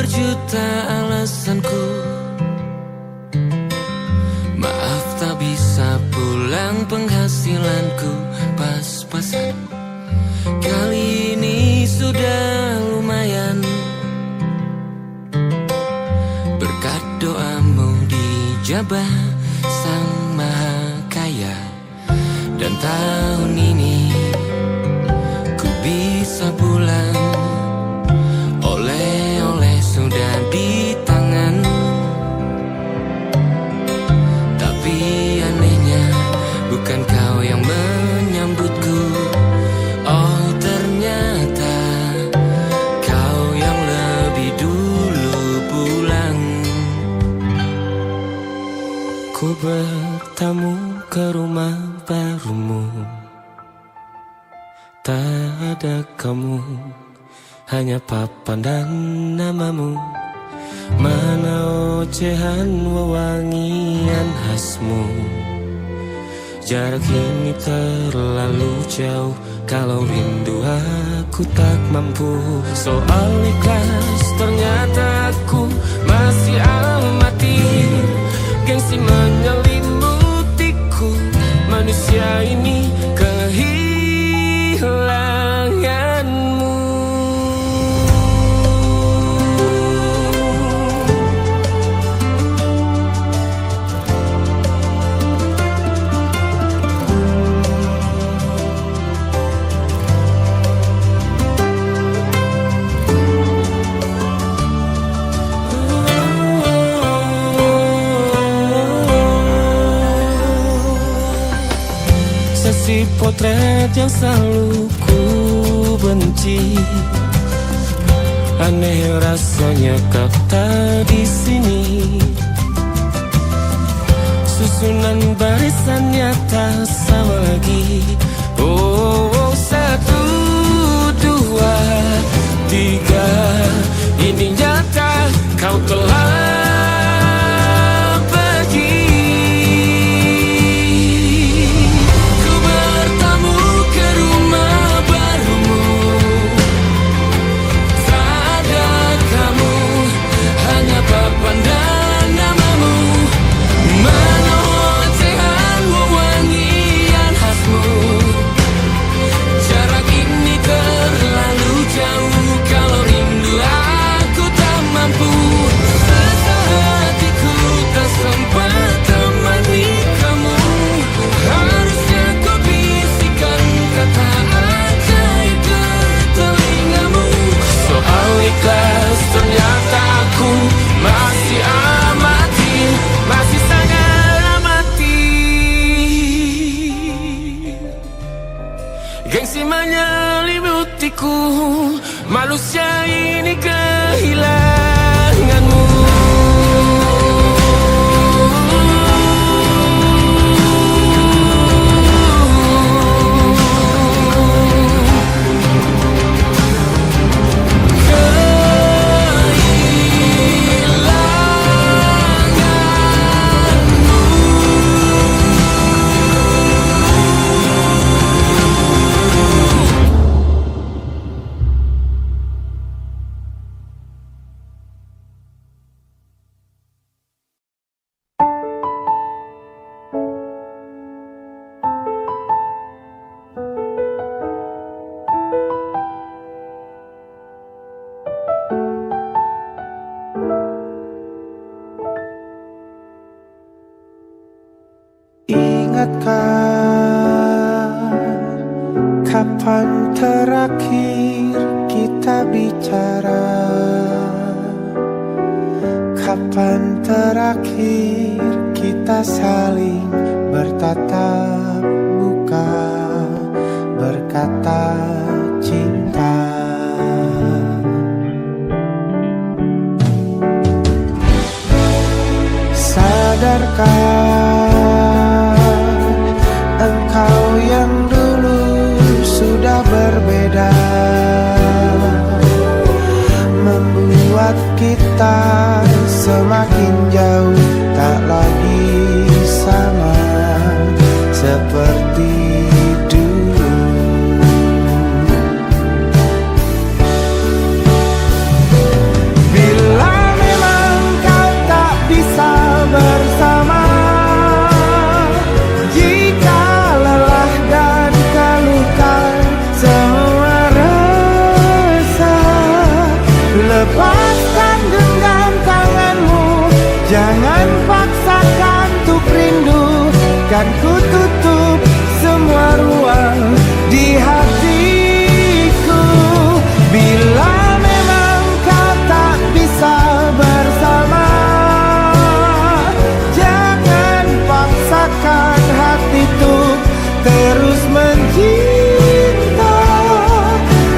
berjuta alasanku. Maaf tak bisa pulang, penghasilanku pas-pasan. Kali ini sudah lumayan, berkat doamu dijabah Sang Maha Kaya. Dan tahun ini ku bisa pulang, oleh-oleh sudah di tangan. Tapi anehnya bukan kau yang menyambutku. Oh ternyata kau yang lebih dulu pulang. Ku bertamu ke rumah barumu, tak ada kamu, hanya papan dan namamu. Mana ocehan wewangian khasmu. Jarak ini terlalu jauh, kalau rindu aku tak mampu. Soal ikhlas ternyata aku masih amati. Gengsi menyelimutiku, manusia ini kehilanganmu. Si potret yang selalu ku benci, aneh rasanya kau tak di sini. Susunan barisannya tak sama lagi. Oh, 1, 2, 3, ini nyata kau telah ternyata aku masih amati, masih sangat amati. Gengsi menyelimutiku, manusia ini kehilanganmu. Kapan terakhir kita bicara? Kapan terakhir kita saling bertatap muka, berkata cinta? Sadarkah engkau yang dulu sudah berbeda, membuat kita semakin jauh, tak lagi sama seperti dulu. Bila lepaskan genggam tanganmu, jangan paksakan untuk rindu. Kan ku tutup semua ruang di hatiku. Bila memang kau tak bisa bersama, jangan paksakan hatiku terus mencinta.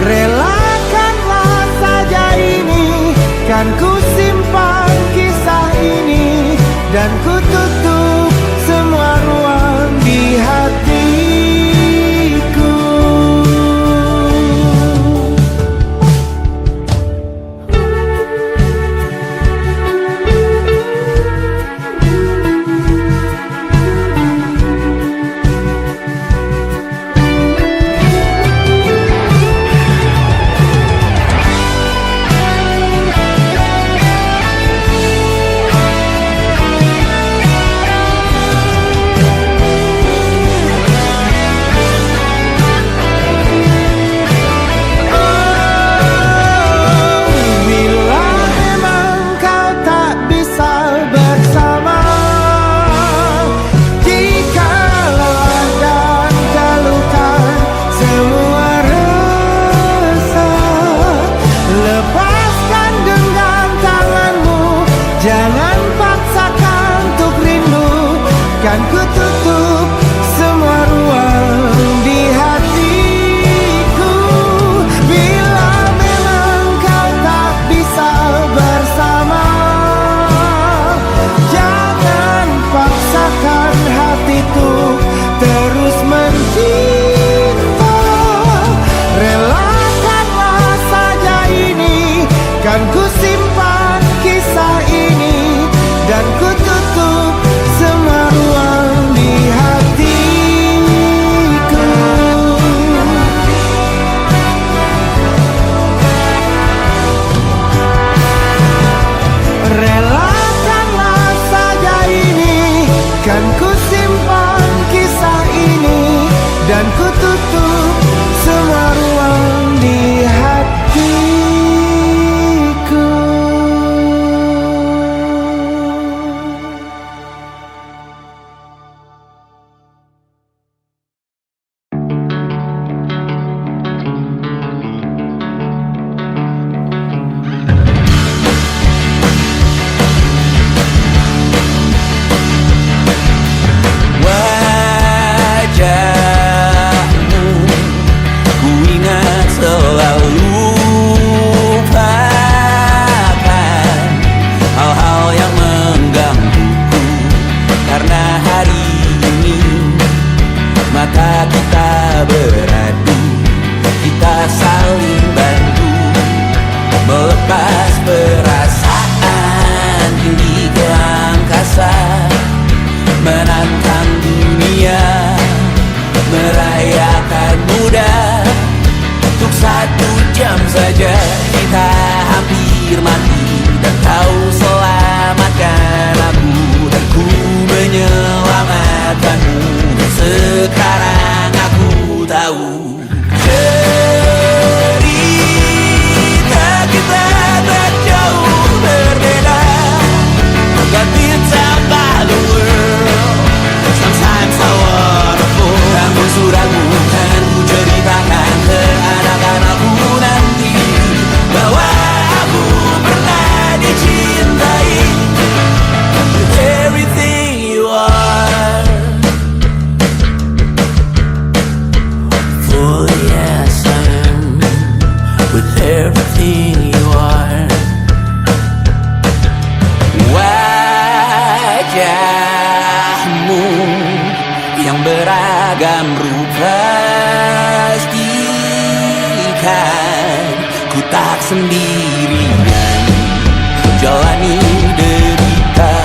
Relakanlah saja ini, kan ku simpan kisah ini, dan ku tutup semua ruang di hatiku. Jangan paksakan untuk rindu, kan ku tutup semua ruang di hatiku. Bila memang kau tak bisa bersama, jangan paksakan hatiku terus mencinta. Relakanlah saja ini, kan ku simpan kisah ini, dan ku tutup semua ruang di hatiku. Relakanlah saja ini, kan ku simpan kisah ini, dan ku tutup semua ruang di hatiku. Sekarang aku tahu cerita kita tak jauh berbeda. But it's about the world. Sometimes so wonderful. Namun suratmu kan ku ceritakan ke anak-anakku nanti bahwa aku pernah dicintai with everything you are. Oh yes I am, with everything you are. Wajahmu yang beragam rupa pastikan ku tak sendirian jalani derita.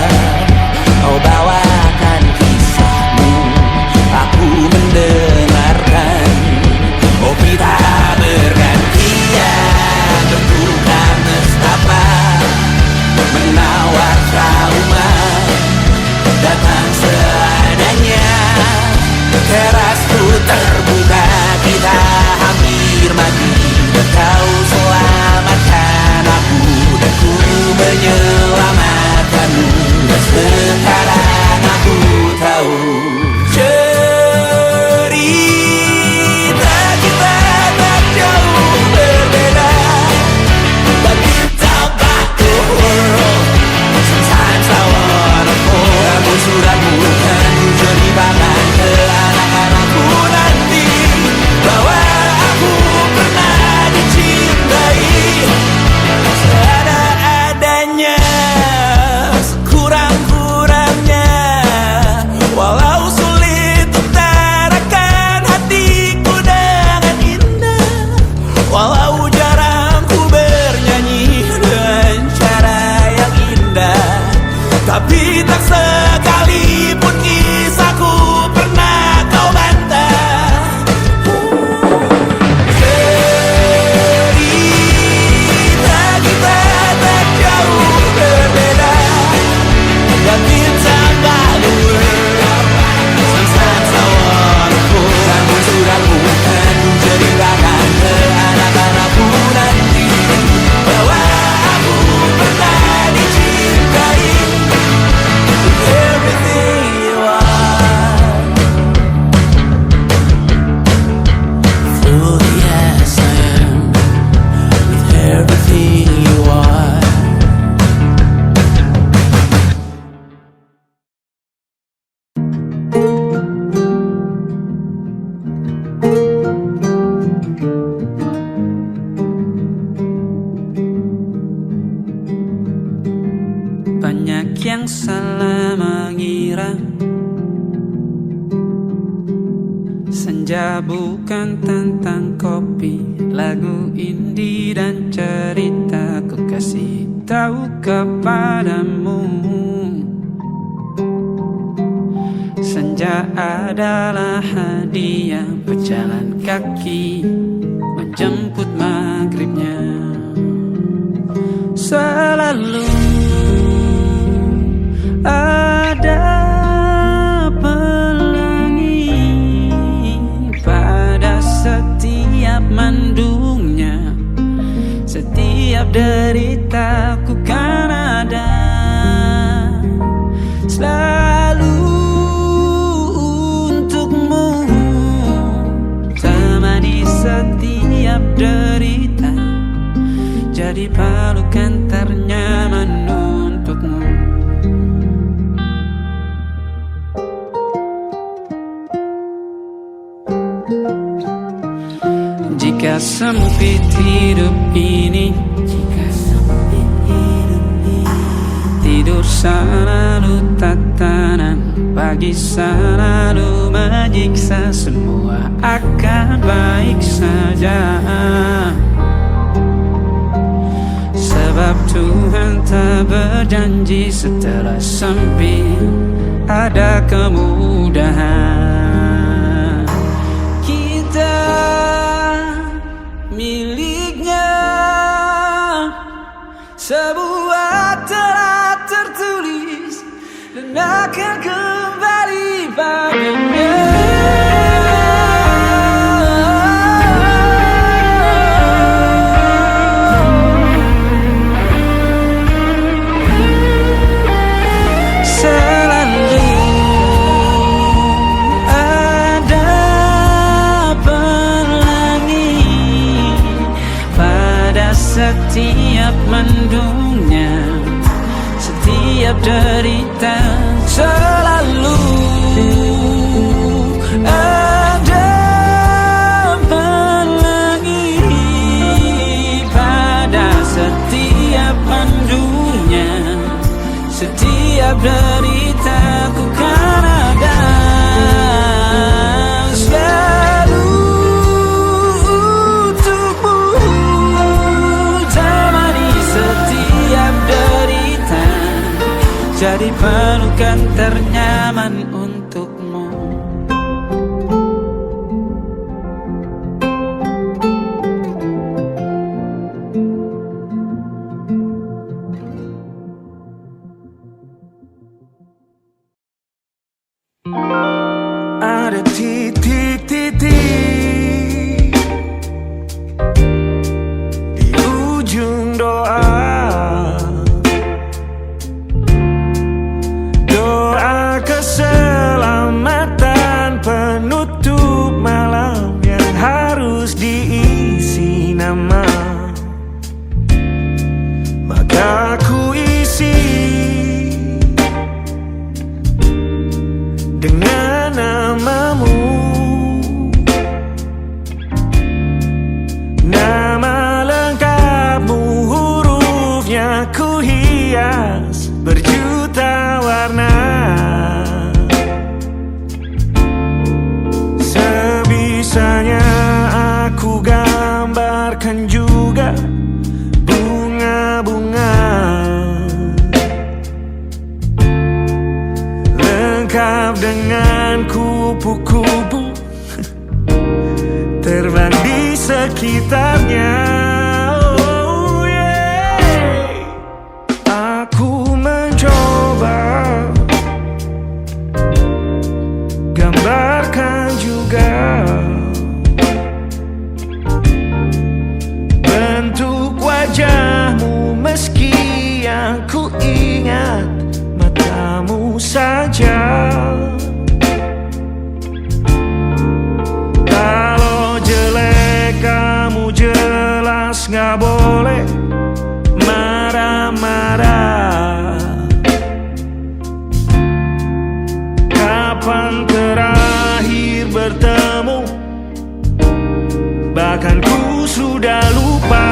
Kau bawakan kisahmu, aku mendengarkan. Oh kita bergantian bertukar nestapa, menawar trauma datang seadanya. Terasku terbuka, kita hampir mati dan kau selamatkan. tapi tak sekalipun kisahku pernah kau bantah. Cerita kita tak jauh berbeda, dan kita malu sometimes I wanna fall. Namun sudah bukan ceritakan ke anak-anakku nanti bahwa aku pernah dicintai with everything you are. Fully as I am, with everything you are. Banyak yang salah mengira senja bukan tentang kopi, lagu indie dan cerita ku kasih tahu kepadamu. Senja adalah hadiah berjalan kaki menjemput maghribnya. Selalu ada pelangi pada setiap mendungnya. Setiap deritaku kan ada selalu untukmu, temani setiap derita, jadi pelukan ternyaman untukmu. Jika sempit hidup ini, tidur selalu tatanan, pagi selalu menyiksa, semua akan baik saja. Sebab Tuhan tak berjanji setelah sempit ada kemudahan. Kita miliknya, sebuah telah tertulis dan akan kembali padanya. Setiap mendungnya, setiap derita, selalu ada pelangi pada setiap mendungnya. Setiap derita ku kan ada selalu untukmu, jadi pelukan ternyaman untukmu. Ada titik-titik di ujung doa, doa keselamatan penutup malam yang harus diisi nama. Maka ku isi dengan namamu, nama lengkapmu, hurufnya ku hias berjuta warna. Sebisanya aku gambarkan juga bunga-bunga kupu-kupu terbang di sekitarnya. Oh yeah. Aku mencoba gambarkan juga bentuk wajahmu, meski yang ku ingat matamu saja. Kalau jelek kamu jelas gak boleh marah-marah. Kapan terakhir bertemu, bahkan ku sudah lupa.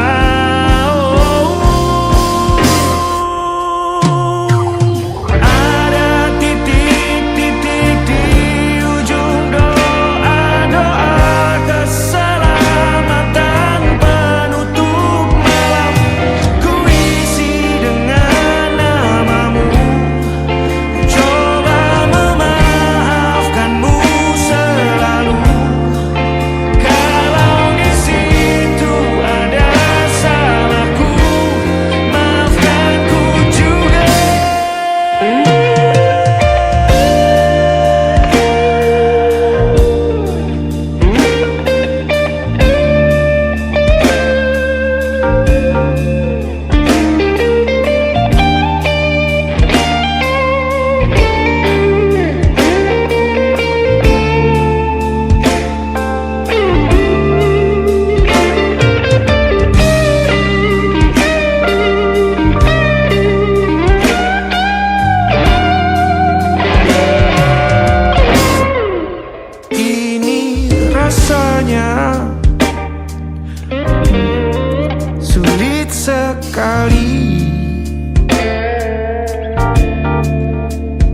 Sulit sekali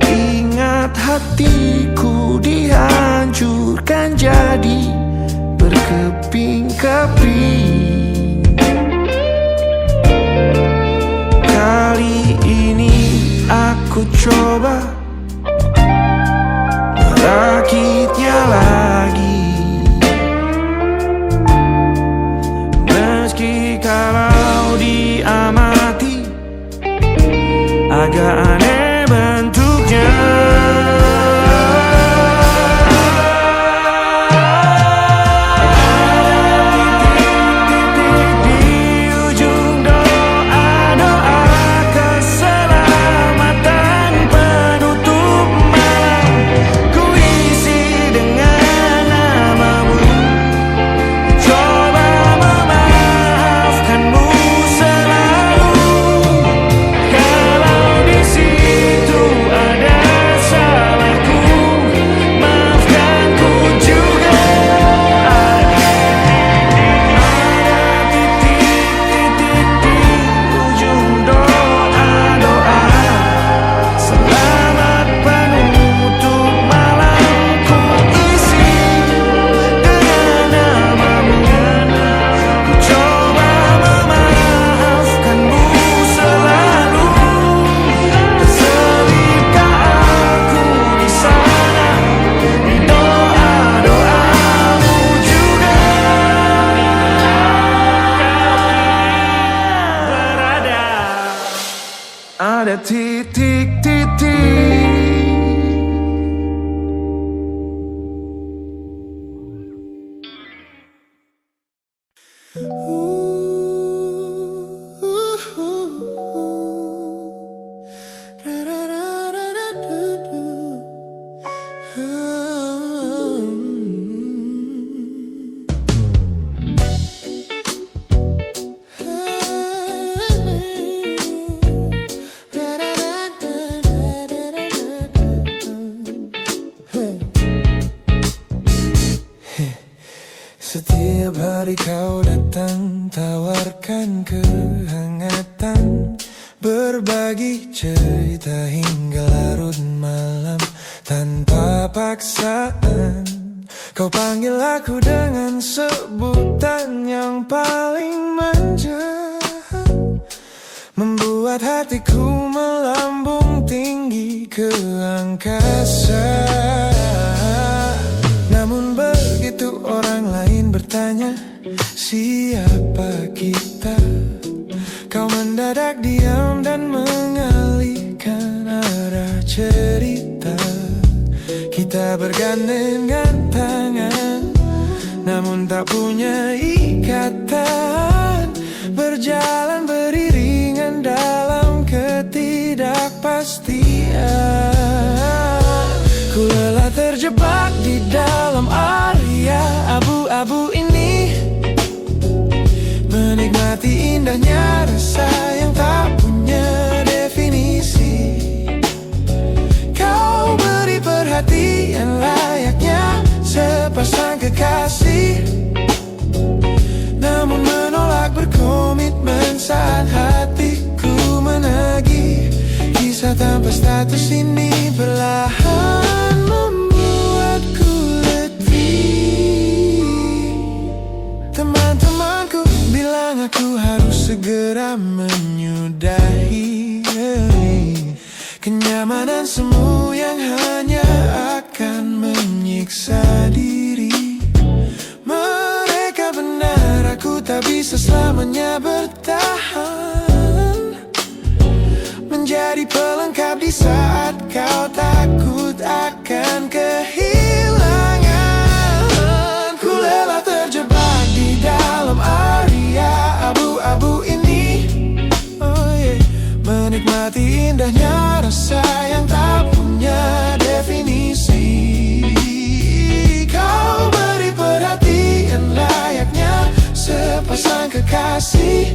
ingat hatiku dihancurkan jadi berkeping-keping. Kali ini aku coba merakitnya lagi. Meski kalau diamati agak aneh bentuknya. Ada titik-titik. Setiap hari kau datang, tawarkan kehangatan, berbagi cerita hingga larut malam tanpa paksaan. Kau panggil aku dengan sebutan yang paling manja, membuat hatiku melambung tinggi ke angkasa. bertanya siapa kita. Kau mendadak diam dan mengalihkan arah cerita. Kita bergandengan tangan, namun tak punya ikatan. Berjalan beriringan dalam ketidakpastian. Ku lelah terjebak di dalam area abu-abu ini, menikmati indahnya rasa yang tak punya definisi. Kau beri perhatian layaknya sepasang kekasih, namun menolak berkomitmen saat hatiku menagih. Kisah tanpa status ini perlahan membuatku letih. Teman-temanku bilang aku harus segera menyudahi kenyamanan semu yang hanya akan menyiksa diri. Mereka benar, aku tak bisa selamanya bertahan, menjadi pelengkap di saat kau takut akan kehilangan. Ku lelah terjebak di dalam area abu-abu ini, menikmati indahnya rasa yang tak punya definisi. Kau beri perhatian layaknya sepasang kekasih,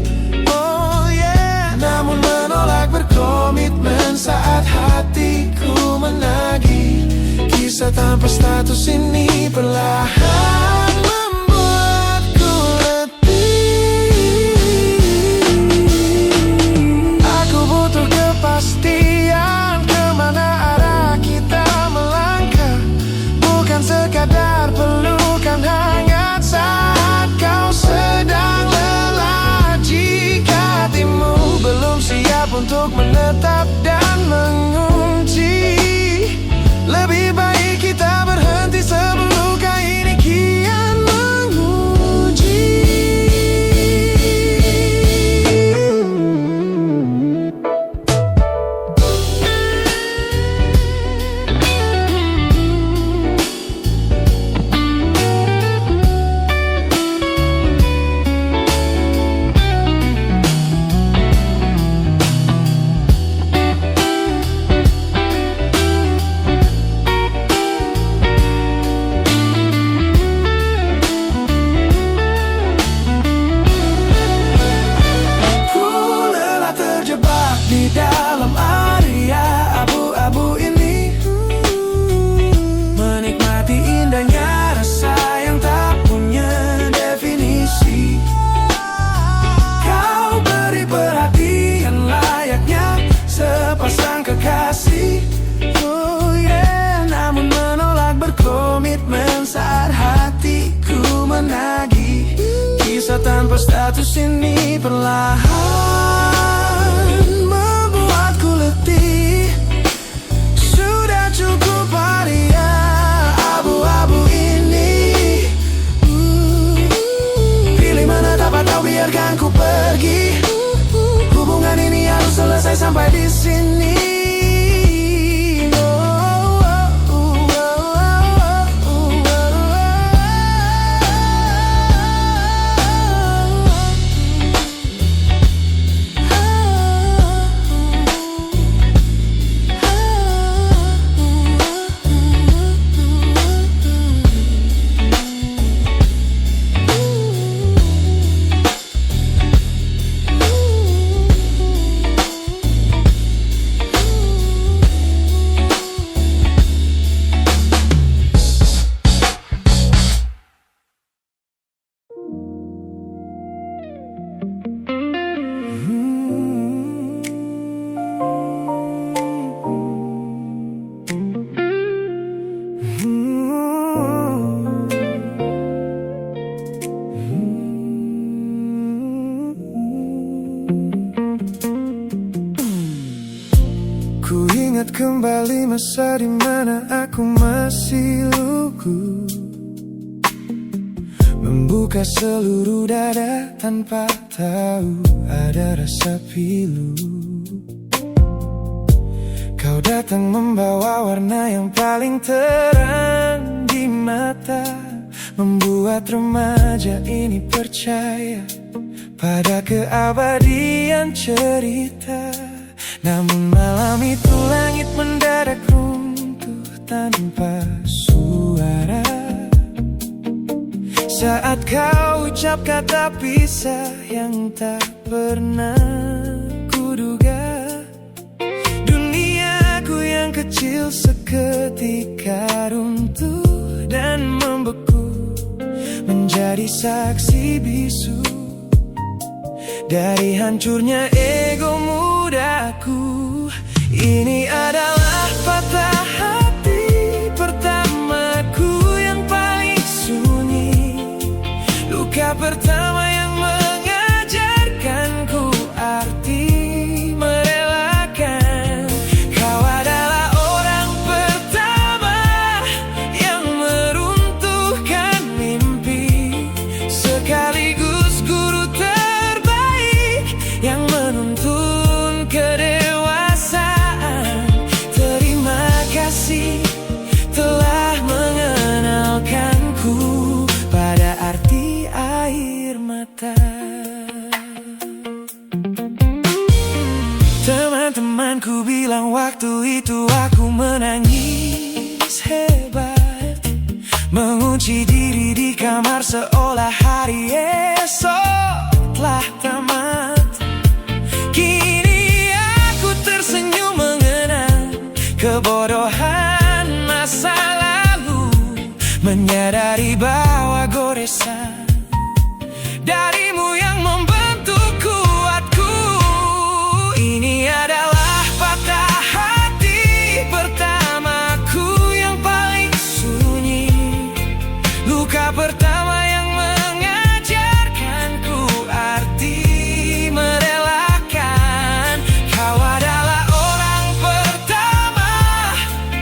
namun menolak berkomitmen saat hatiku menagih. Kisah tanpa status ini perlahan membuatku letih. Aku butuh kepastian kemana arah kita melangkah, bukan sekadar pelukan hangat saat kau sedang lelah. Jika hatimu belum siap untuk menetap dan mengunci, lebih baik kita berhenti sebelum luka ini kian menguji. Di dalam area abu-abu ini, menikmati indahnya rasa yang tak punya definisi. Kau beri perhatian layaknya sepasang kekasih, namun menolak berkomitmen saat hatiku menagih. Kisah tanpa status ini perlahan membuatku letih. Sudah cukup area abu-abu ini, pilih mana dapat kau biarkan ku pergi. Hubungan ini harus selesai sampai di sini. Ku ingat kembali masa di mana aku masih lugu, membuka Membuka seluruh dada tanpa tahu ada rasa pilu. Kau datang membawa warna yang paling terang di mata, membuat remaja ini percaya pada keabadian cerita. Namun malam itu langit mendadak runtuh tanpa suara saat kau ucap kata pisah yang tak pernah kuduga. Duniaku yang kecil seketika runtuh dan membeku, menjadi saksi bisu dari hancurnya ego mudaku. Ini adalah patah hati pertamaku yang paling sunyi, luka pertama yang mengajarkanku arti merelakan. Kau adalah orang pertama yang meruntuhkan mimpi, sekaligus guru terbaik yang menuntun kedewasaan. Terima kasih telah mengenalkanku pada arti air mata. Teman-temanku bilang waktu itu aku menangis hebat, mengunci diri di kamar seolah hari esok telah tamat. Kini aku tersenyum mengenang kebodohan masa lalu, menyadari bahwa goresan darimu yang membentuk kuatku. Ini adalah patah hati pertamaku yang paling sunyi, luka pertama yang mengajarkanku arti merelakan. Kau adalah orang pertama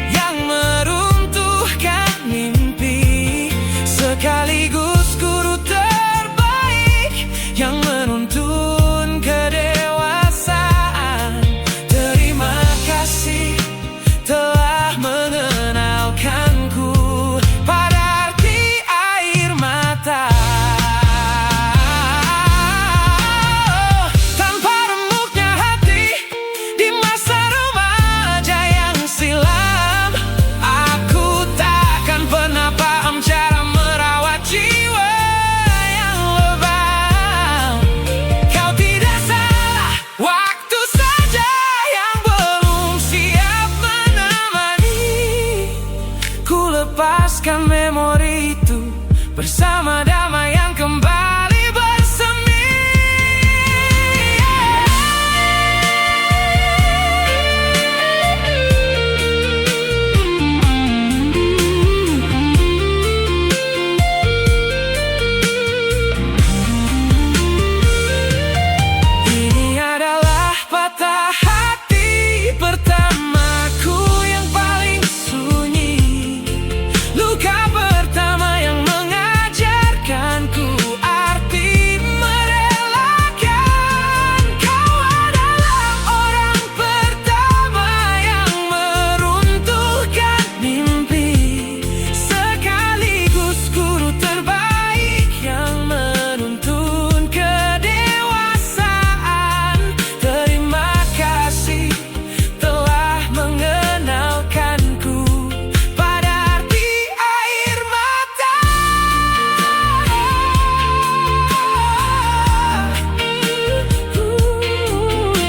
yang meruntuhkan mimpi, sekaligus guru terbaik yang menuntun kedewasaan. Terima kasih telah mengenalkanku pada arti air mata. Tanpa remuknya hati di masa remaja yang silam, aku takkan pernah paham cara merawat jiwa yang lebam. Kau tidak salah, waktu saja yang belum siap menemani. Ku lepaskan memori itu bersama damai yang kembali bersemi. Ini adalah patah hati pertamaku yang paling sunyi, luka pertama yang mengajarkanku arti merelakan. Kau adalah orang pertama yang meruntuhkan mimpi, sekaligus guru terbaik yang menuntun kedewasaan. Terima kasih telah mengenalkanku pada arti air mata.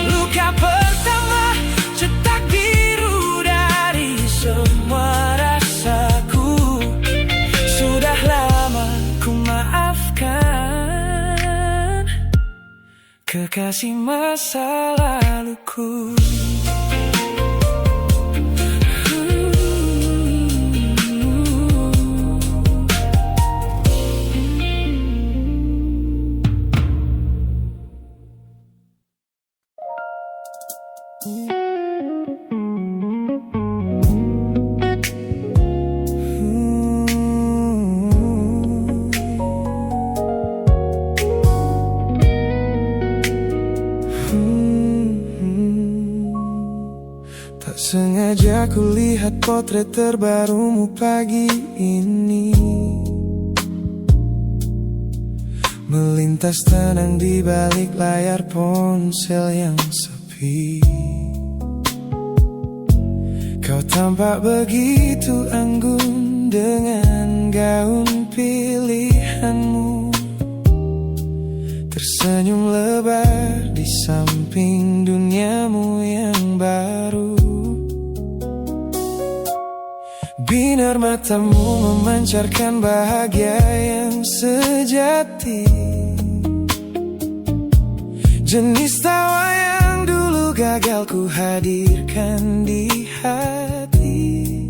Luka pertama cetak biru dari semua rasaku. Sudah lama ku maafkan kekasih masa laluku. Tak sengaja kulihat potret terbarumu pagi ini, melintas tenang di balik layar ponsel yang sepi. Kau tampak begitu anggun dengan gaun pilihanmu, tersenyum lebar di samping duniamu yang baru. Binar matamu memancarkan bahagia yang sejati, jenis tawa yang dulu gagal ku hadirkan di hati.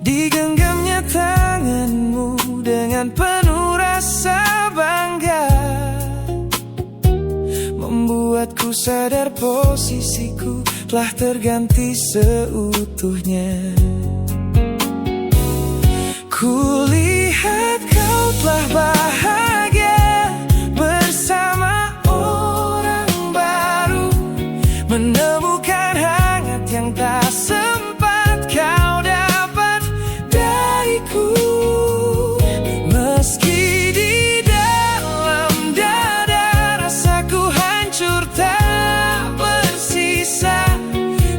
Digenggamnya tanganmu dengan penuh rasa bangga, membuatku sadar posisiku telah terganti seutuhnya. Kulihat kau telah bahagia bersama orang baru, menemukan hangat yang tak sempat kau dapat dariku. Meski di dalam dada rasaku hancur tak bersisa,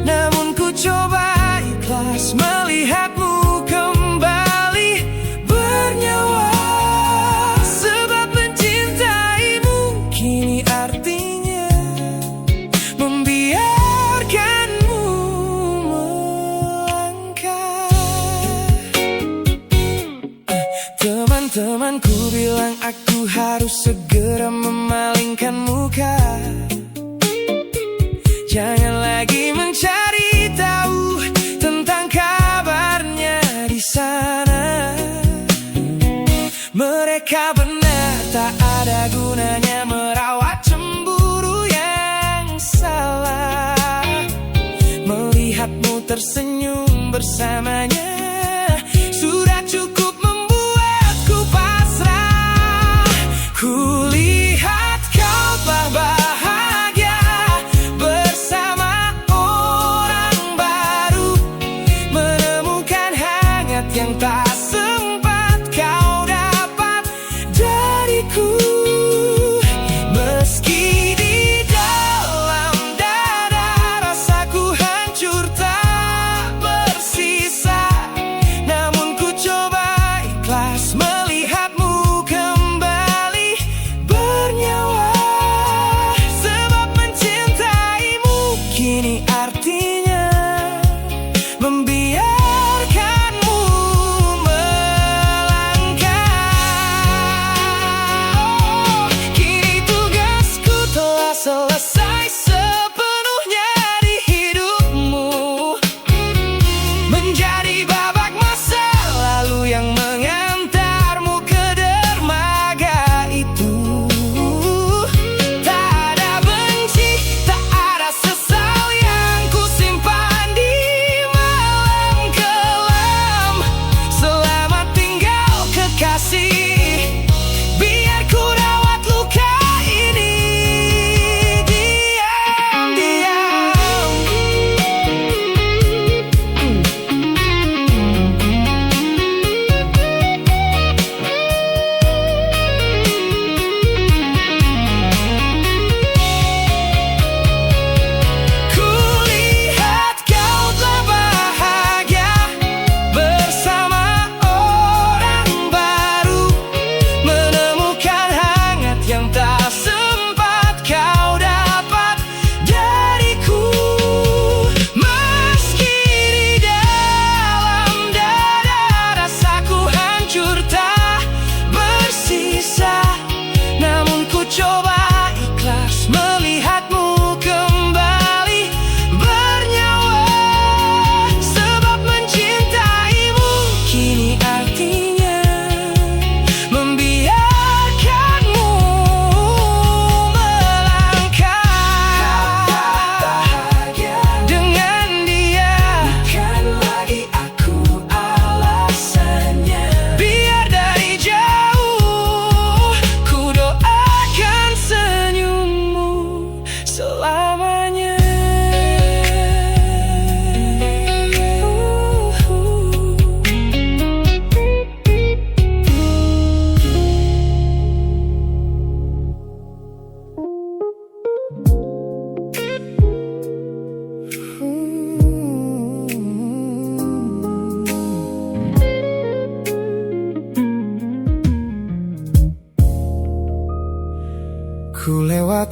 namun ku coba ikhlas melihatmu kembali bernyawa. Sebab mencintaimu kini artinya membiarkanmu melangkah. Teman-temanku bilang aku harus segera memalingkan muka, jangan lagi mencari tahu tentang kabarnya di sana. Mereka benar, tak ada gunanya merawat cemburu yang salah. Melihatmu tersenyum bersamanya sudah cukup membuatku pasrah. Kulihat kau telah bahagia bersama orang baru, menemukan hangat yang tak sempat kau dapat dariku. Meski di dalam dada rasaku hancur tak bersisa,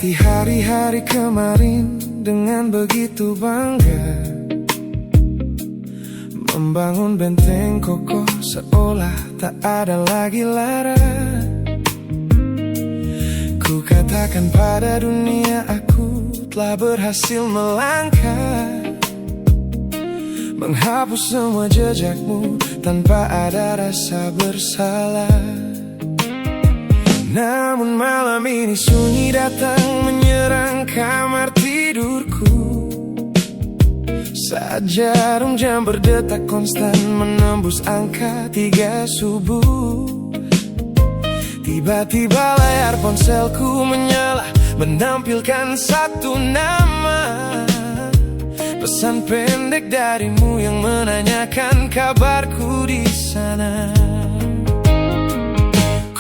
melewati hari-hari kemarin dengan begitu bangga, membangun benteng kokoh seolah tak ada lagi lara. Ku katakan pada dunia aku telah berhasil melangkah, menghapus semua jejakmu tanpa ada rasa bersalah. Namun malam ini sunyi datang menyerang kamar tidurku, saat jarum jam berdetak konstan menembus angka 3 subuh. Tiba-tiba layar ponselku menyala, menampilkan satu nama, pesan pendek darimu yang menanyakan kabarku di sana.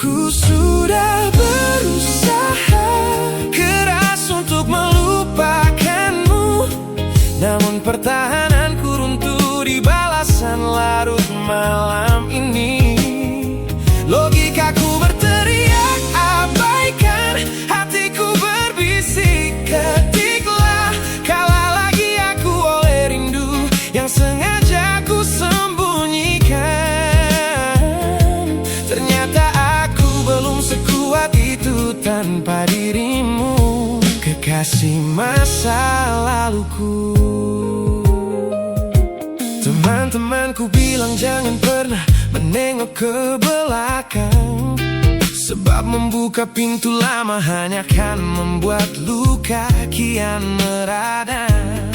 Ku sudah berusaha keras untuk melupakanmu, namun pertahananku runtuh di balasan larut malam ini. Logikaku berteriak abaikan, hatiku berbisik ketiklah, kalah lagi aku oleh rindu yang sengaja ku sembunyikan. Ternyata aku belum sekuat itu tanpa dirimu, kekasih masa laluku. Teman-temanku bilang jangan pernah menengok ke belakang, sebab membuka pintu lama hanya akan membuat luka kian meradang.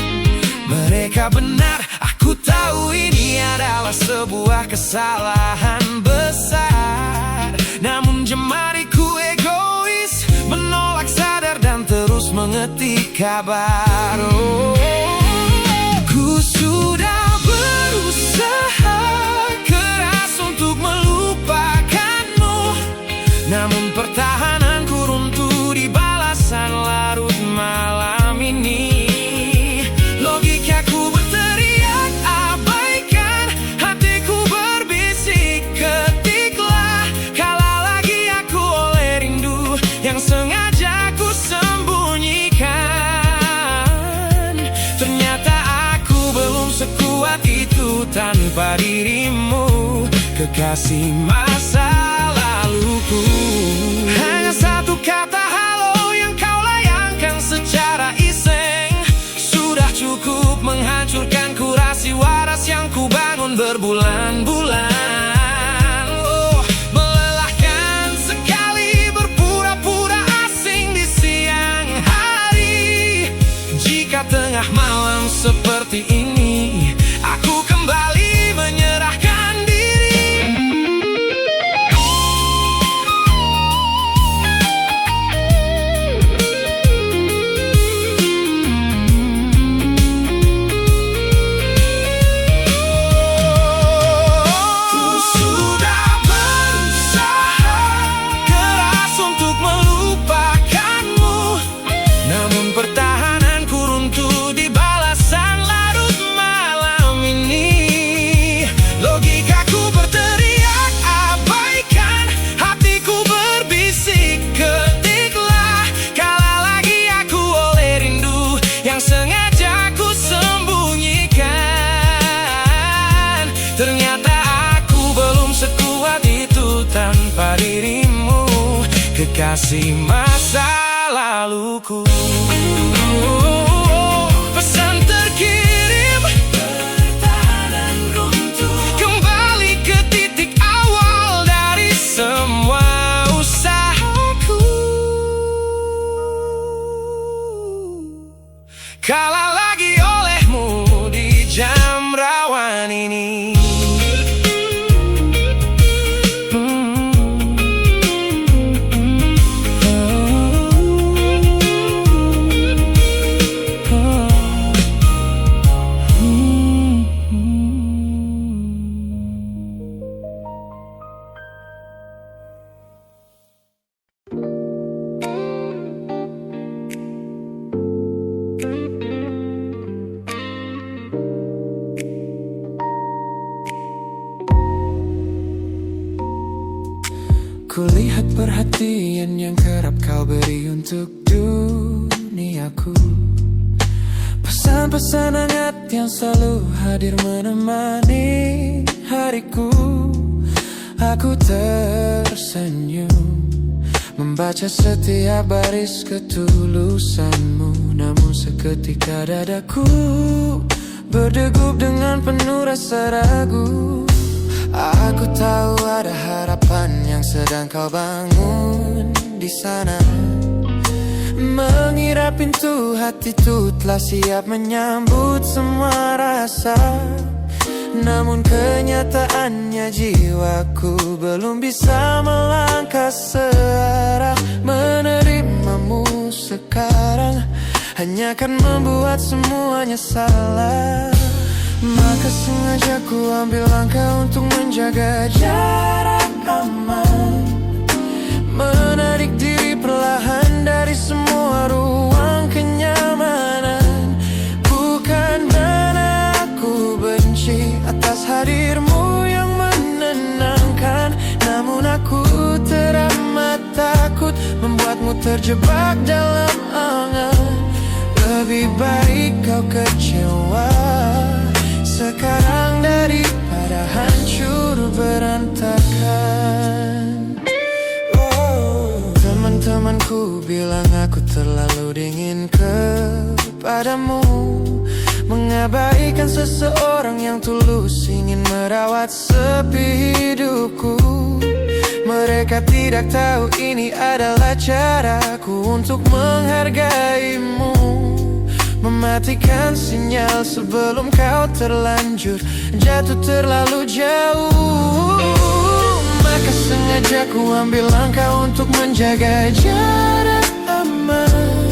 Mereka benar, aku tahu ini adalah sebuah kesalahan besar, namun jemariku egois menolak sadar dan terus mengetik kabar. Ku sudah berusaha keras untuk melupakanmu, namun pertahananku runtuh di balasan larut malam ini. Logikaku berteriak abaikan, hatiku berbisik ketiklah, kalah lagi aku oleh rindu yang sengaja ku sembunyikan. Ternyata aku belum sekuat itu tanpa dirimu, kekasih masa laluku. Hanya satu kata halo yang kau layangkan secara iseng sudah cukup menghancurkan kurasi waras yang ku bangun berbulan-bulan. Oh, melelahkan sekali berpura-pura asing di siang hari. Jika tengah malam seperti ini aku kembali menyerahkan diri. Ku sudah berusaha keras untuk melupakanmu, namun pertahananku runtuh di balasan larut malam ini. Logikaku berteriak abaikan, hatiku berbisik ketiklah, kalah lagi aku oleh rindu yang sengaja ku sembunyikan. Ternyata aku belum sekuat itu tanpa dirimu, kekasih masa laluku. Pesan terkirim, pertahanan runtuh, kembali ke titik awal dari semua usahaku. Kalah lagi olehmu di jam rawan ini. Kulihat perhatian yang kerap kau beri untuk duniaku. Pesan-pesan hangat yang selalu hadir menemani hariku. Aku tersenyum membaca setiap baris ketulusanmu. Namun seketika dadaku berdegup dengan penuh rasa ragu. Aku tahu ada harapan yang sedang kau bangun di sana. Mengira pintu hati itu telah siap menyambut semua rasa. Namun kenyataannya jiwaku belum bisa melangkah searah. Menerimamu sekarang hanya akan membuat semuanya salah. Maka sengaja ku ambil langkah untuk menjaga jarak aman. Menarik diri perlahan dari semua ruang kenyamanan. Bukan karena aku benci atas hadirmu yang menenangkan. Namun aku teramat takut membuatmu terjebak dalam angan. Lebih baik kau kecewa sekarang daripada hancur berantakan. Teman-temanku bilang aku terlalu dingin kepadamu, mengabaikan seseorang yang tulus ingin merawat sepi hidupku. Mereka tidak tahu ini adalah caraku untuk menghargaimu. Mematikan sinyal sebelum kau terlanjur jatuh terlalu jauh. Maka sengaja ku ambil langkah untuk menjaga jarak aman.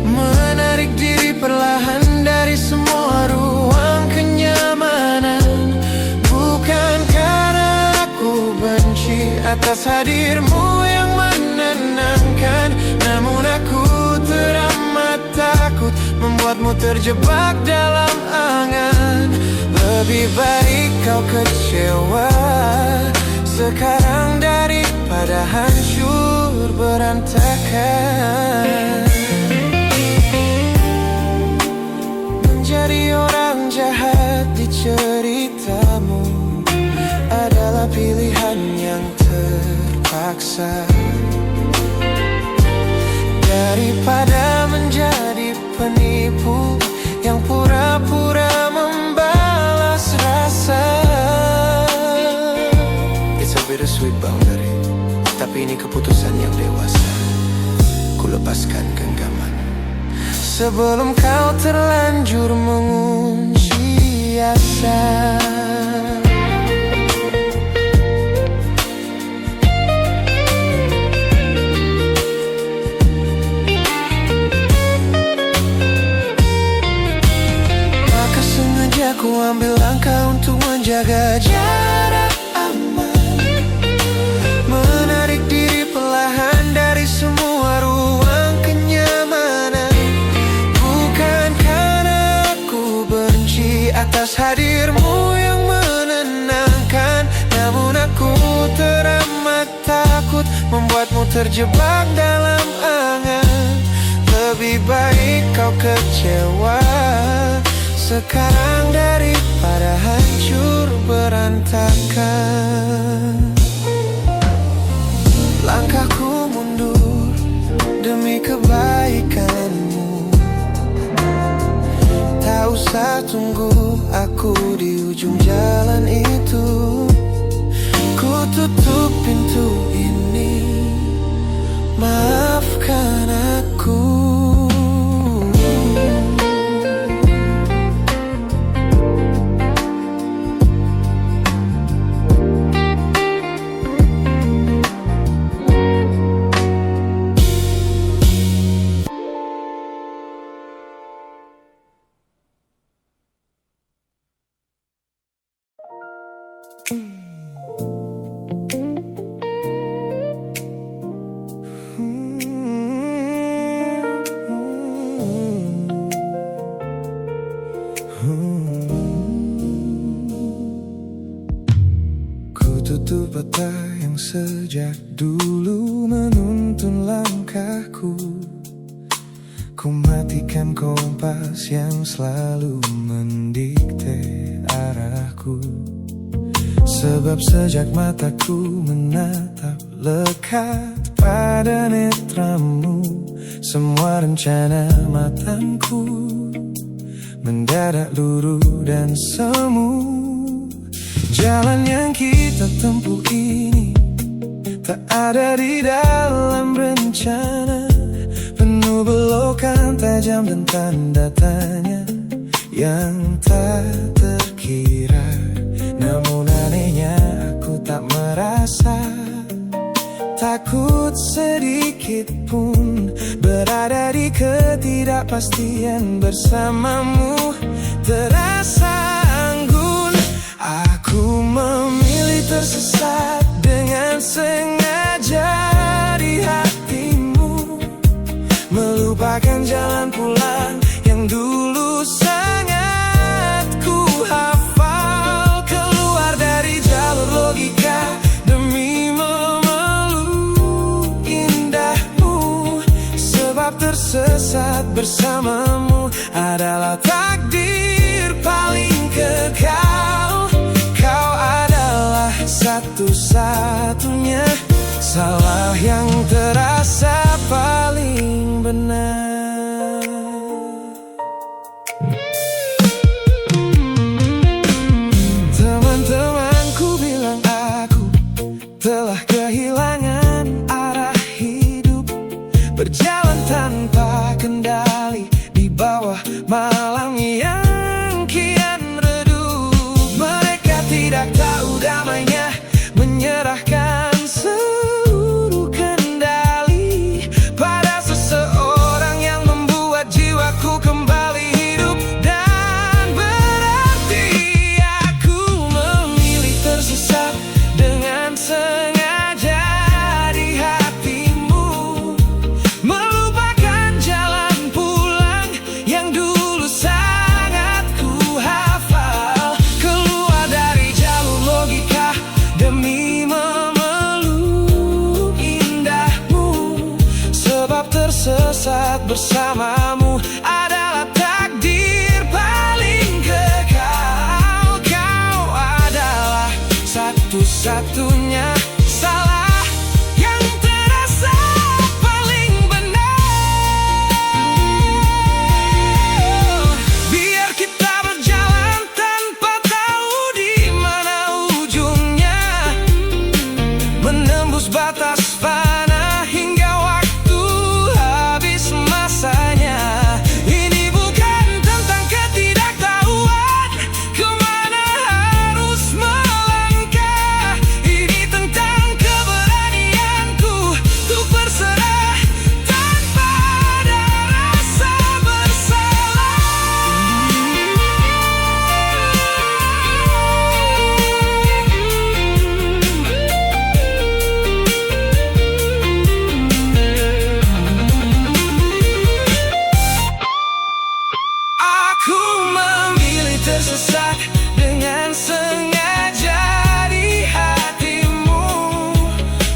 Menarik diri perlahan dari semua ruang kenyamanan. Bukan karena aku benci atas hadirmu yang menenangkan. Namun aku teramat takut membuatmu terjebak dalam angan. Lebih baik kau kecewa sekarang daripada hancur berantakan. Menjadi orang jahat di ceritamu adalah pilihan yang terpaksa. Daripada menjadi penipu yang pura-pura membalas rasa. It's a bittersweet boundary, tapi ini keputusan yang dewasa. Ku lepaskan genggaman sebelum kau terlanjur mengunci asa. Ku ambil langkah untuk menjaga jarak aman. Menarik diri perlahan dari semua ruang kenyamanan. Bukan karena aku benci atas hadirmu yang menenangkan. Namun aku teramat takut membuatmu terjebak dalam angan. Lebih baik kau kecewa sekarang daripada hancur berantakan. Langkahku mundur demi kebaikanmu. Tak usah tunggu aku di ujung jalan itu. Ku tutup pintu ini, maafkan aku. Ku tutup mata yang yang sejak dulu menuntun langkahku. Ku matikan kompas yang selalu mendikte arahku. Sebab sejak mataku menatap lekat pada netramu, semua rencana matangku mendadak luruh dan semu. Jalan yang kita tempuh ini tak ada di dalam rencana, penuh belokan tajam dan tanda tanya yang tak terkira. Namun anehnya aku tak merasa takut sedikit pun berada di ketidakpastian bersamamu. Terasa anggun, aku memilih tersesat dengan sengaja di hatimu, melupakan jalan pulang yang dulu sangat ku hafal. Keluar dari jalur logika demi memeluk indahmu, sebab tersesat bersamamu adalah takdir paling kekal. Kau adalah satu-satunya salah yang terasa paling benar. Teman-temanku bilang aku telah kehilangan arah hidup, berjalan tanpa kendali di bawah malam yang kian redup. Mereka tidak tahu damainya menyerahkan seluruh kendali pada seseorang yang membuat jiwaku kembali hidup dan berarti. Aku memilih tersesat dengan sengaja di hatimu, melupakan jalan pulang yang dulu sangat ku hafal. Keluar dari jalur logika demi memeluk indahmu, sebab tersesat bersamamu adalah takdir paling kekal. Kau adalah satu-satunya salah yang terasa paling benar. Biar kita berjalan tanpa tahu di mana ujungnya, menembus batas fana hingga waktu habis masanya. Ini bukan tentang ketidaktahuan kemana harus melangkah, ini tentang keberanianku untuk berserah tanpa ada rasa Aku memilih tersesat dengan sengaja di hatimu,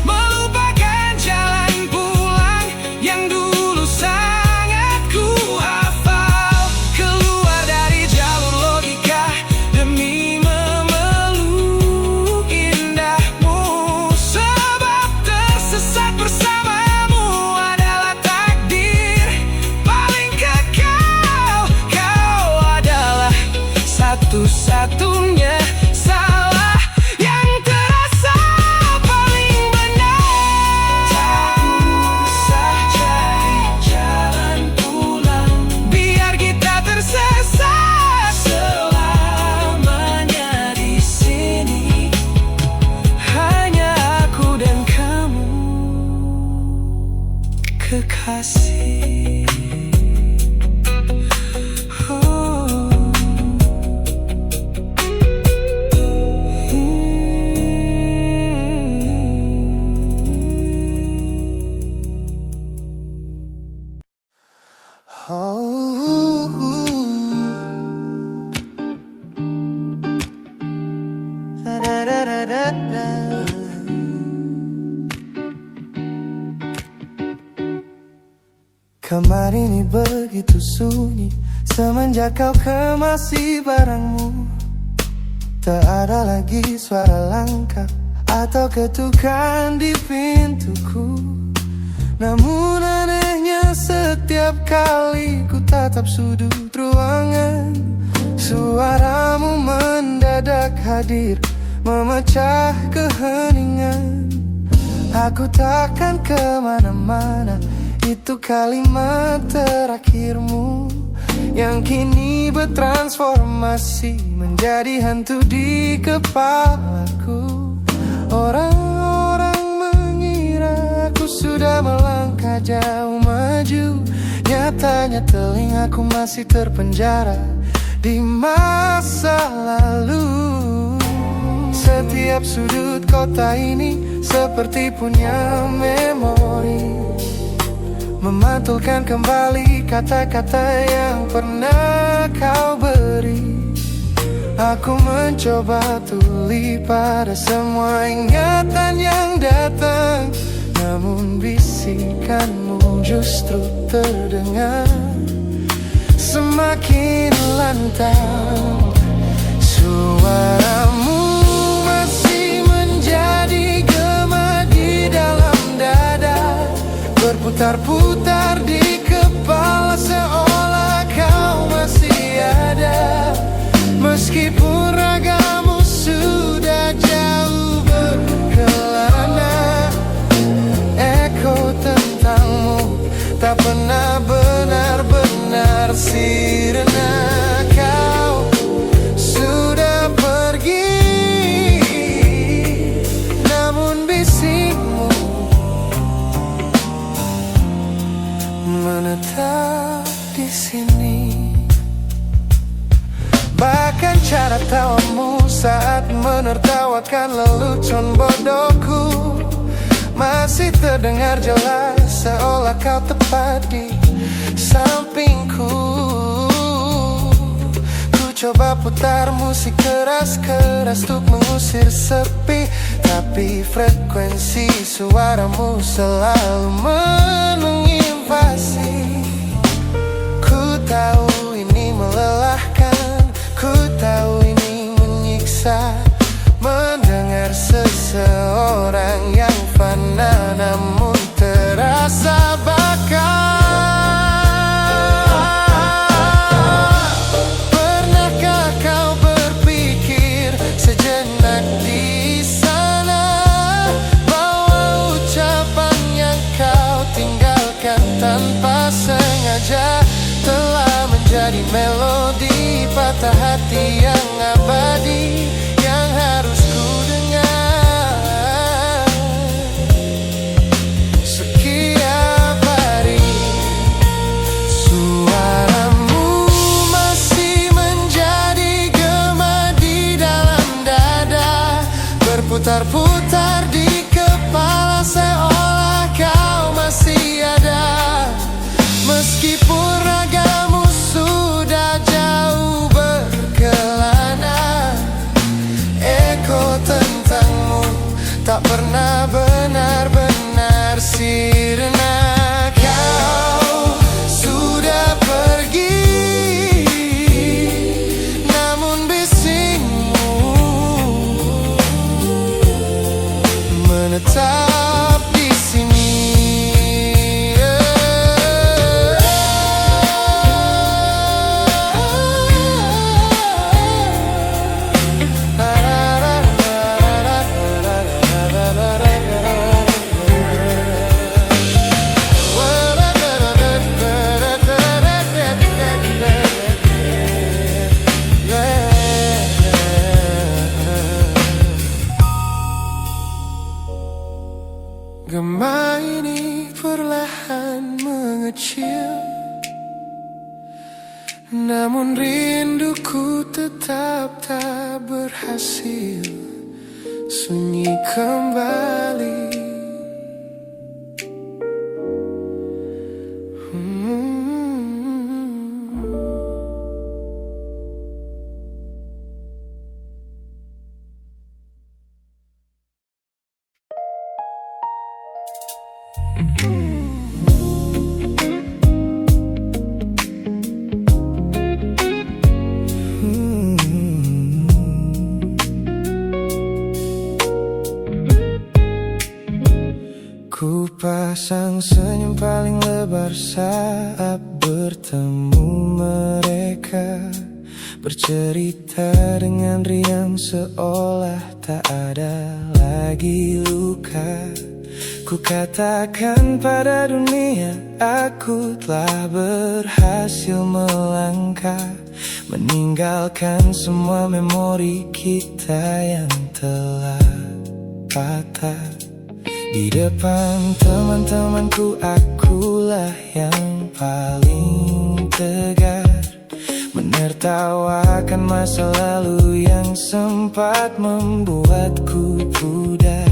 melupakan jalan pulang yang dulu sangat ku hafal. Keluar dari jalur logika demi memeluk indahmu, sebab tersesat bersamamu adalah takdir paling kekal. Kau adalah satu-satunya Kamar ini begitu sunyi semenjak kau kemasi barangmu. Tak ada lagi suara langkah atau ketukan di pintuku. Namun anehnya setiap kali ku tatap sudut ruangan, suaramu mendadak hadir memecah keheningan. Aku takkan kemana-mana, itu kalimat terakhirmu yang kini bertransformasi menjadi hantu di kepalaku. Orang-orang mengira aku sudah melangkah jauh maju, nyatanya telingaku masih terpenjara di masa lalu. Setiap sudut kota ini seperti punya memori, memantulkan kembali kata-kata yang pernah kau beri. Aku mencoba tuli pada semua ingatan yang datang, namun bisikanmu justru terdengar semakin lantang. Suaramu masih menjadi gema di dalam dada, berputar-putar di kepala seolah kau masih ada. Meskipun ragamu sudah jauh berkelana, eko tentangmu tak pernah benar-benar sirna. Kau sudah pergi, namun bisikmu menetap di sini. Bahkan cara tawamu saat menertawakan lelucon bodohku masih terdengar jelas, seolah kau tepat di sampingku. Ku coba putar musik keras-keras untuk mengusir sepi, tapi frekuensi suaramu selalu menginvasi. Ku tahu ini melelahkan, ku tahu ini menyiksa, mendengar seseorang yang fana namun terasa bakal. Pernahkah kau berpikir sejenak di sana bahwa ucapan yang kau tinggalkan tanpa sengaja telah menjadi melodi patah hati yang abadi yang harus ku dengar setiap hari. Suaramu masih menjadi gema di dalam dada, berputar-putar di kepala seolah kau masih ada. Meskipun ragamu sudah jauh berkelana, eko tentangmu tak pernah benar-benar sirna. Kau sudah pergi, namun bisikmu menetap di sini. Gema ini perlahan mengecil, namun rinduku tetap tak berhasil sunyi kembali. Sepasang senyum paling lebar saat bertemu mereka, bercerita dengan riang seolah tak ada lagi luka. Ku katakan pada dunia aku telah berhasil melangkah, meninggalkan semua memori kita yang telah patah. Di depan teman-temanku akulah yang paling tegar, menertawakan masa lalu yang sempat membuatku pudar.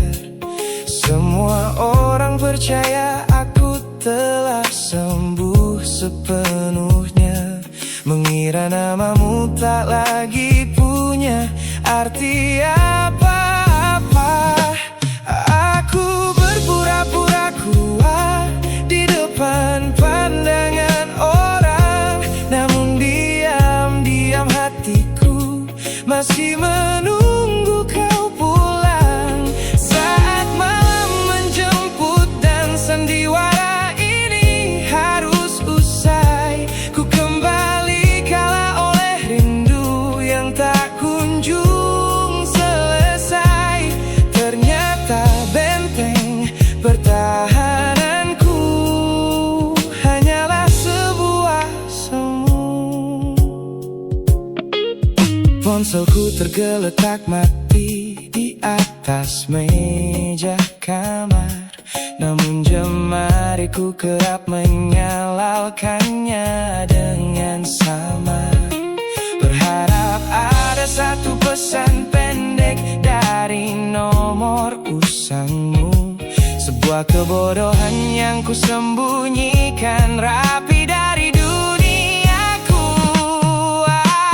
Semua orang percaya aku telah sembuh sepenuhnya, mengira namamu tak lagi punya arti apa-apa. Aku berpura-pura kuat di depan pandangan orang, namun diam-diam hatiku masih menunggu kau pulang. Saat malam menjemput dan sandiwara ini harus usai, ku kembali kalah oleh rindu yang tak kunjung selesai. Ternyata benteng pertahananku hanyalah sebuah semu. Ponselku tergeletak mati di atas meja kamar, namun jemariku kerap menyalakannya dengan sama. Berharap ada satu pesan pendek dari nomor usangmu, sebuah kebodohan yang kusembunyikan rapi dari duniaku.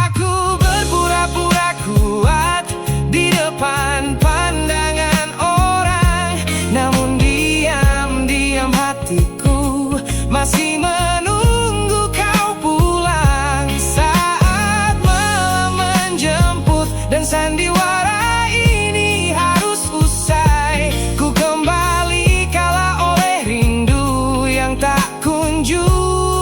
Aku berpura-pura kuat di depan pandangan orang, namun diam-diam hatiku masih menunggu kau pulang. Saat malam menjemput dan sandiwara ini harus usai, ku kembali kalah oleh rindu yang tak kunjung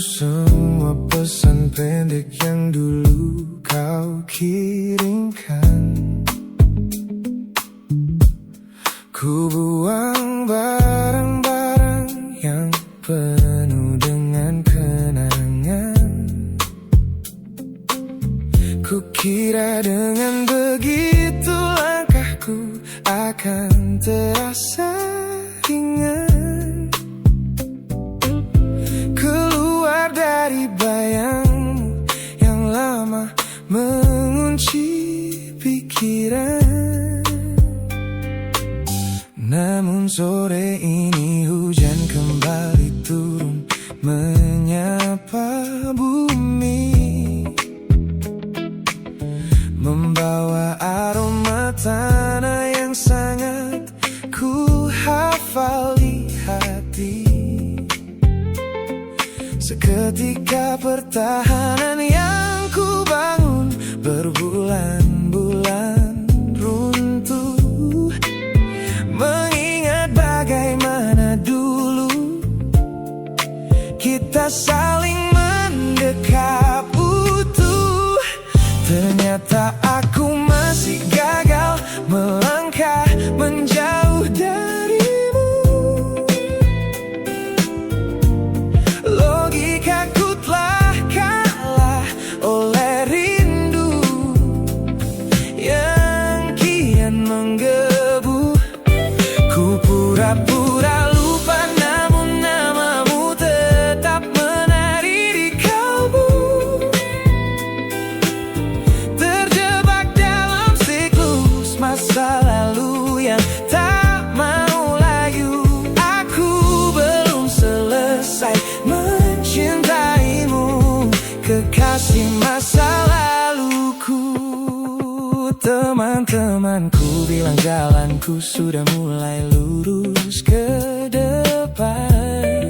semua pesan pendek yang dulu kau kirimkan. Ku buang barang-barang yang penuh dengan kenangan. Ku kira dengan begitu langkahku akan terasa ringan. Keluar dari bayangmu yang lama mengunci pikiran. Namun sore ini hujan kembali turun menyapa bumi, membawa aroma tanah yang sangat ku hafal di hati. Seketika pertahanan yang ku bangun berbulan-bulan runtuh. Mengingat bagaimana dulu kita saling mendekap utuh. Ternyata aku masih gagal melangkah menjauh darimu. Logikaku telah kalah oleh rindu yang kian menggebu. Ku pura-pura lupa, namun namamu tetap menari di kalbu. Terjebak dalam siklus masa lalu yang tak mau layu. Aku belum selesai mencintaimu, kekasih masa laluku. Teman-temanku bilang jalanku sudah mulai lurus ke depan.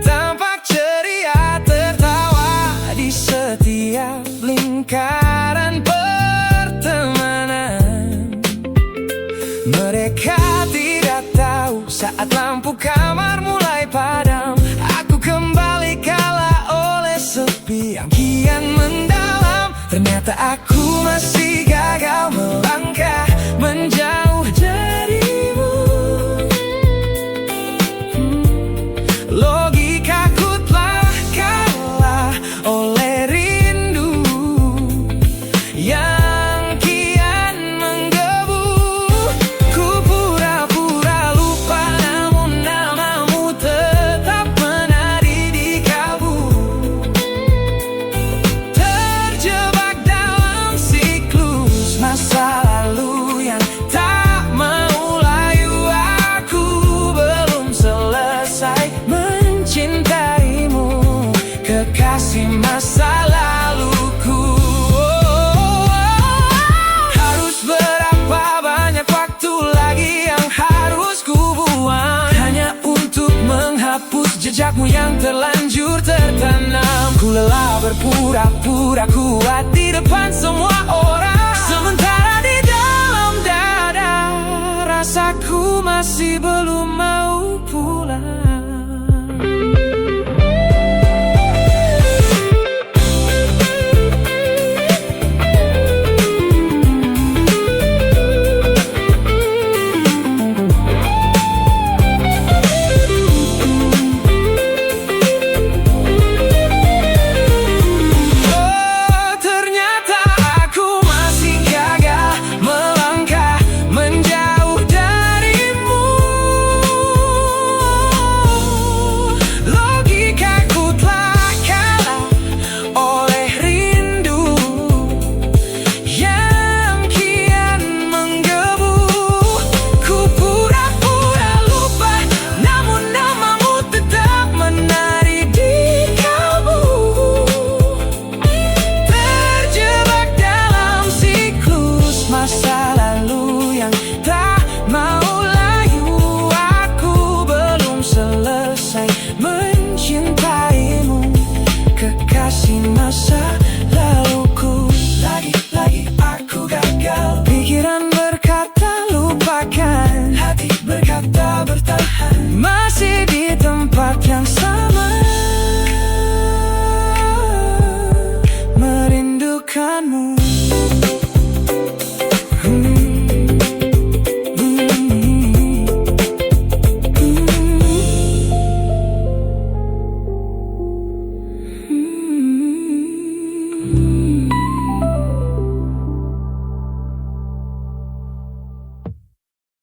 Tampak ceria tertawa di setiap lingkaran pertemanan. Mereka tidak tahu saat lampu kamar mulai padam, aku kembali kalah oleh sepi yang kian mendalam. Ternyata aku masih gagal melangkah menjauh darimu. Logikaku telah kalah oleh rindu yang kian menggebu. Ku pura-pura lupa, namun namamu tetap menari di kalbu. Terjebak dalam siklus masa lalu yang tak mau layu. Aku belum selesai mencintaimu, kekasih masa laluku. Harus berapa banyak waktu lagi yang harus ku buang hanya untuk menghapus jejakmu yang terlanjur tertanam. Ku lelah berpura-pura kuat di depan semua orang, sementara di dalam dada rasaku masih belum mau pulang. Masih di